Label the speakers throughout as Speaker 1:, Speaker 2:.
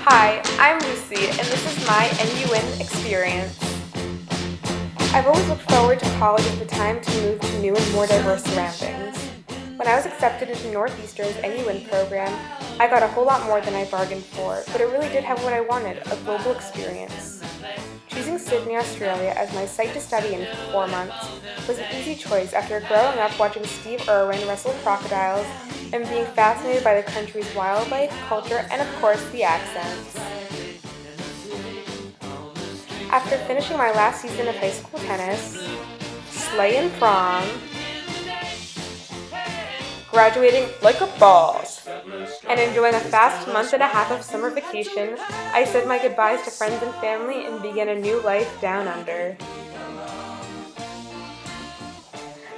Speaker 1: Hi, I'm Lucy, and this is my NUin experience. I've always looked forward to college as the time to move to new and more diverse surroundings. When I was accepted into Northeastern's NUin program, I got a whole lot more than I bargained for, but it really did have what I wanted, a global experience. Choosing Sydney, Australia as my site to study in for 4 months was an easy choice after growing up watching Steve Irwin wrestle crocodiles and being fascinated by the country's wildlife, culture, and of course the accents. After finishing my last season of high school tennis, slaying prom, graduating like a boss, and enjoying a fast month and a half of summer vacation, I said my goodbyes to friends and family and began a new life down under.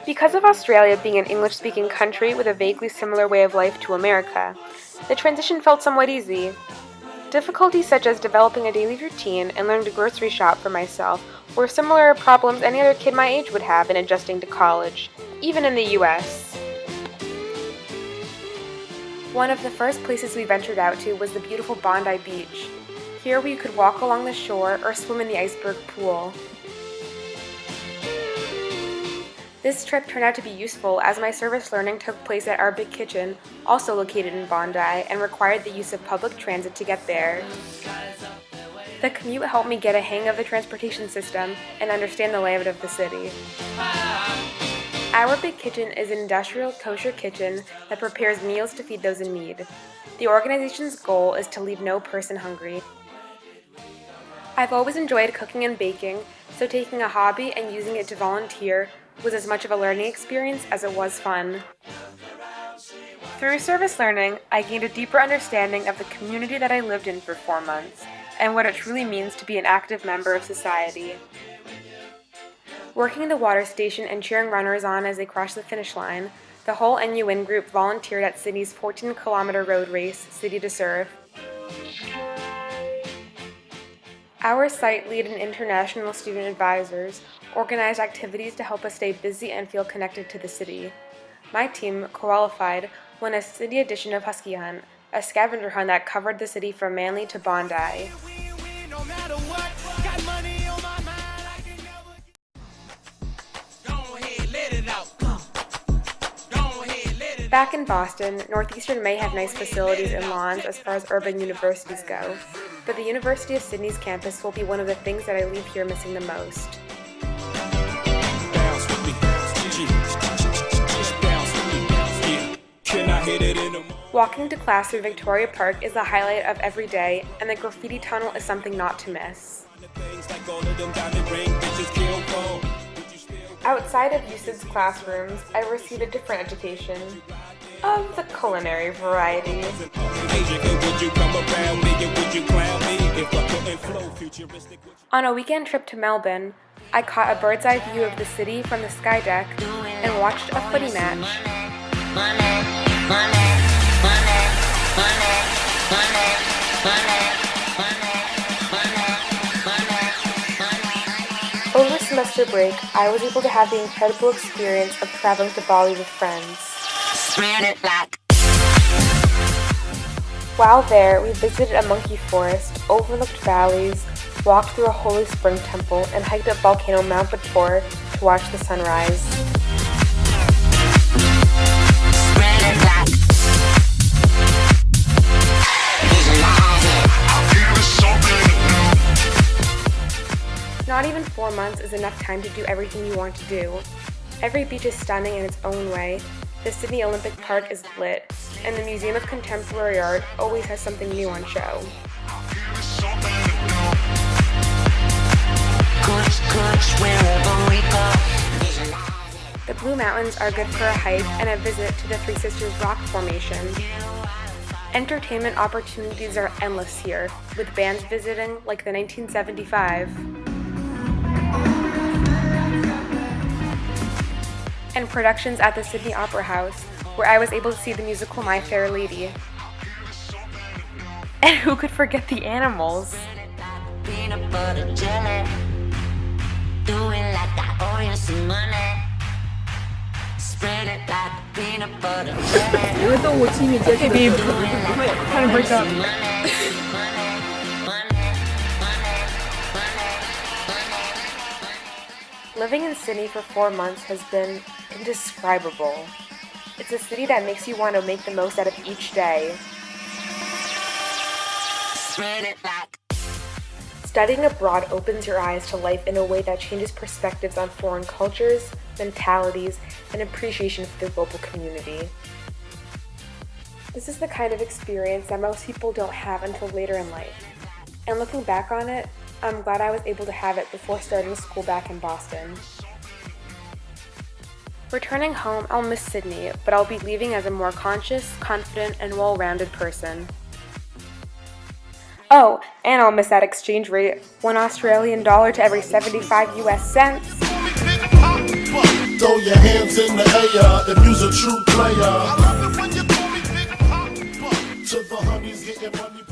Speaker 1: Because of Australia being an English-speaking country with a vaguely similar way of life to America, the transition felt somewhat easy. Difficulties such as developing a daily routine and learning to grocery shop for myself were similar problems any other kid my age would have in adjusting to college, even in the US. One of the first places we ventured out to was the beautiful Bondi Beach. Here we could walk along the shore or swim in the iceberg pool. This trip turned out to be useful as my service learning took place at our big kitchen, also located in Bondi, and required the use of public transit to get there. The commute helped me get a hang of the transportation system and understand the layout of the city. Our big kitchen is an industrial kosher kitchen that prepares meals to feed those in need. The organization's goal is to leave no person hungry. I've always enjoyed cooking and baking, so taking a hobby and using it to volunteer was as much of a learning experience as it was fun. Through service learning, I gained a deeper understanding of the community that I lived in for 4 months and what it truly means to be an active member of society. Working the water station and cheering runners on as they crossed the finish line, the whole NUin group volunteered at Sydney's 14-kilometer road race, City to Serve. Our site lead and international student advisors organized activities to help us stay busy and feel connected to the city. My team, qualified, won a city edition of Husky Hunt, a scavenger hunt that covered the city from Manly to Bondi. Back in Boston, Northeastern may have nice facilities and lawns as far as urban universities go, but the University of Sydney's campus will be one of the things that I leave here missing the most. Walking to class through Victoria Park is the highlight of every day, and the graffiti tunnel is something not to miss. Outside of USyd's classrooms, I received a different education, of the culinary variety. On a weekend trip to Melbourne, I caught a bird's eye view of the city from the sky deck and watched a footy match. Over semester break, I was able to have the incredible experience of traveling to Bali with friends. While there, we visited a monkey forest, overlooked valleys, walked through a holy spring temple, and hiked up volcano Mount Batur to watch the sunrise. Not even 4 months is enough time to do everything you want to do. Every beach is stunning in its own way, the Sydney Olympic Park is lit, and the Museum of Contemporary Art always has something new on show. The Blue Mountains are good for a hike and a visit to the Three Sisters Rock Formation. Entertainment opportunities are endless here, with bands visiting like the 1975. And productions at the Sydney Opera House, where I was able to see the musical My Fair Lady. And who could forget the animals?
Speaker 2: 有个动物亲密接触的时候，不会，它就break up。
Speaker 1: Living in Sydney for 4 months has been indescribable. It's a city that makes you want to make the most out of each day. Studying abroad opens your eyes to life in a way that changes perspectives on foreign cultures, mentalities, and appreciation for the local community. This is the kind of experience that most people don't have until later in life. And looking back on it, I'm glad I was able to have it before starting school back in Boston. Returning home, I'll miss Sydney, but I'll be leaving as a more conscious, confident, and well-rounded person. Oh, and I'll miss that exchange rate, $1 to every 75 US cents.
Speaker 2: Throw your hands in the air if you's a true player. To the honeys getting money.